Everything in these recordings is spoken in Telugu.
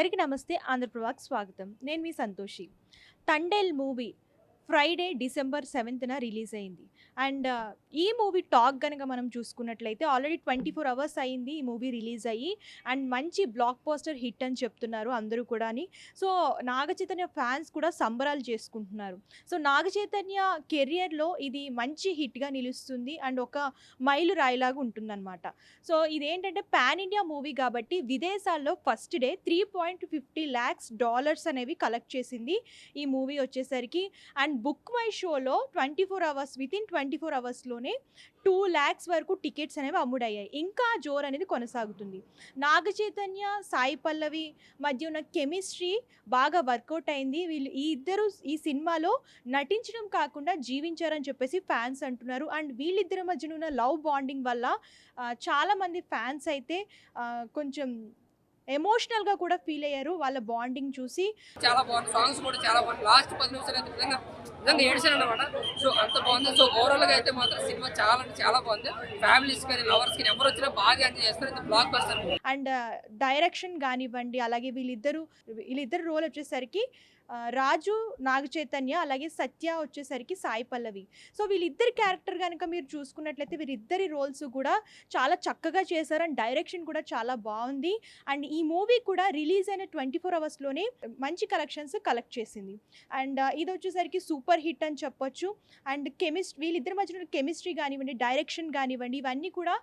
అందరికీ నమస్తే. ఆంధ్రప్రభకి స్వాగతం. నేను మీ Santoshi. 'Thandel' movie Friday December 7న రిలీజ్ అయింది. అండ్ ఈ మూవీ టాక్ గనక మనం చూసుకున్నట్లయితే ఆల్రెడీ 24 అవర్స్ అయింది ఈ మూవీ రిలీజ్ అయ్యి. అండ్ మంచి బ్లాక్ బస్టర్ హిట్ అని చెప్తున్నారు అందరూ కూడాని. సో, నాగ చైతన్య ఫ్యాన్స్ కూడా సంబరాలు చేసుకుంటున్నారు. సో, నాగ చైతన్య కెరియర్‌లో ఇది మంచి హిట్‌గా నిలుస్తుంది. అండ్ ఒక మైలురాయిలాగా ఉంటుందనమాట. సో, ఇదేంటంటే పాన్ ఇండియా మూవీ కాబట్టి విదేశాల్లో ఫస్ట్ డే $3.50 అనేవి కలెక్ట్ చేసింది ఈ మూవీ వచ్చేసరికి. అండ్ బుక్ మై షోలో 24 అవర్స్ వితిన్ 24 అవర్స్‌లోనే 2,00,000 వరకు టికెట్స్ అనేవి అమ్ముడయ్యాయి. ఇంకా జోర్ అనేది కొనసాగుతుంది. నాగ చైతన్య, సాయి పల్లవి మధ్య ఉన్న కెమిస్ట్రీ బాగా వర్కౌట్ అయింది. వీళ్ళు ఈ ఇద్దరు ఈ సినిమాలో నటించడం కాకుండా జీవించారని చెప్పేసి ఫ్యాన్స్ అంటున్నారు. అండ్ వీళ్ళిద్దరి మధ్యన ఉన్న లవ్ బాండింగ్ వల్ల చాలామంది ఫ్యాన్స్ అయితే కొంచెం ఎమోషనల్‌గా కూడా ఫీల్ అయ్యారు వాళ్ళ బాండింగ్ చూసి. చాలా బాగుంది. సాంగ్స్ కూడా చాలా బాగుంది. లాస్ట్ 10 నిమిషాలు అయితే నిజంగా నిజంగా ఏడ్చానన్నమాట. సో అంత బాగుంది. సో ఓవరాల్‌గా అయితే మాత్రం సినిమా చాలా అంటే చాలా బాగుంది. ఫ్యామిలీస్ కానీ, లవర్స్ కానీ ఎవరు వచ్చినా బాగా ఎంజాయ్ చేస్తారు. ఇది block buster movie. And direction గానివ్వండి, అలాగే వీళ్ళిద్దరు రోల్ వచ్చేసరికి రాజు నాగ చైతన్య, అలాగే సత్య వచ్చేసరికి సాయి పల్లవి. సో, వీళ్ళిద్దరి క్యారెక్టర్ గనక మీరు చూసుకున్నట్లయితే వీరిద్దరి రోల్స్ కూడా చాలా చక్కగా చేశారు. అండ్ డైరెక్షన్ కూడా చాలా బావుంది. అండ్ ఈ మూవీ కూడా రిలీజ్ అయిన 24 అవర్స్‌లోనే మంచి కలెక్షన్స్ కలెక్ట్ చేసింది. అండ్ ఇదొచ్చేసరికి సూపర్ హిట్ అని చెప్పొచ్చు. అండ్ వీళ్ళిద్దరి మధ్యన ఉన్న కెమిస్ట్రీ గానివ్వండి, డైరెక్షన్ గానివ్వండి, ఇవన్నీ కూడా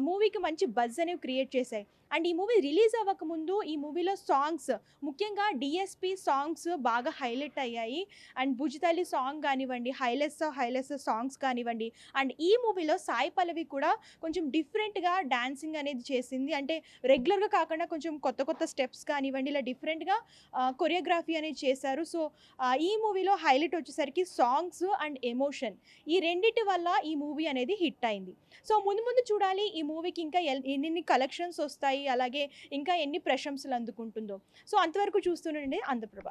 మూవీకి మంచి బజ్ అనేవి క్రియేట్ చేశాయి. అండ్ ఈ మూవీ రిలీజ్ అవ్వకముందు ఈ మూవీలో సాంగ్స్, ముఖ్యంగా డీఎస్‌పీ సాంగ్స్ బాగా హైలైట్ అయ్యాయి. అండ్ 'భుజతల్లి' సాంగ్ కానివ్వండి, 'హైలెస్సా' సాంగ్స్ కానివ్వండి. అండ్ ఈ మూవీలో సాయి పల్లవి కూడా కొంచెం డిఫరెంట్‌గా డాన్సింగ్ అనేది చేసింది. అంటే రెగ్యులర్‌గా కాకుండా కొంచెం కొత్త కొత్త స్టెప్స్ కానివ్వండి, ఇలా డిఫరెంట్‌గా కొరియోగ్రఫీ అనేది చేశారు. సో, ఈ మూవీలో హైలైట్ వచ్చేసరికి సాంగ్స్ అండ్ ఎమోషన్. ఈ రెండిటి వల్ల ఈ మూవీ అనేది హిట్ అయింది. సో, ముందు ముందు చూడాలి ఈ మూవీకి ఇంకా ఎన్నెన్ని కలెక్షన్స్ వస్తాయి, అలాగే ఇంకా ఎన్ని ప్రశంసలు అందుకుంటుందో. సో, అంతవరకు చూస్తూనండి ఆంధ్రప్రభ.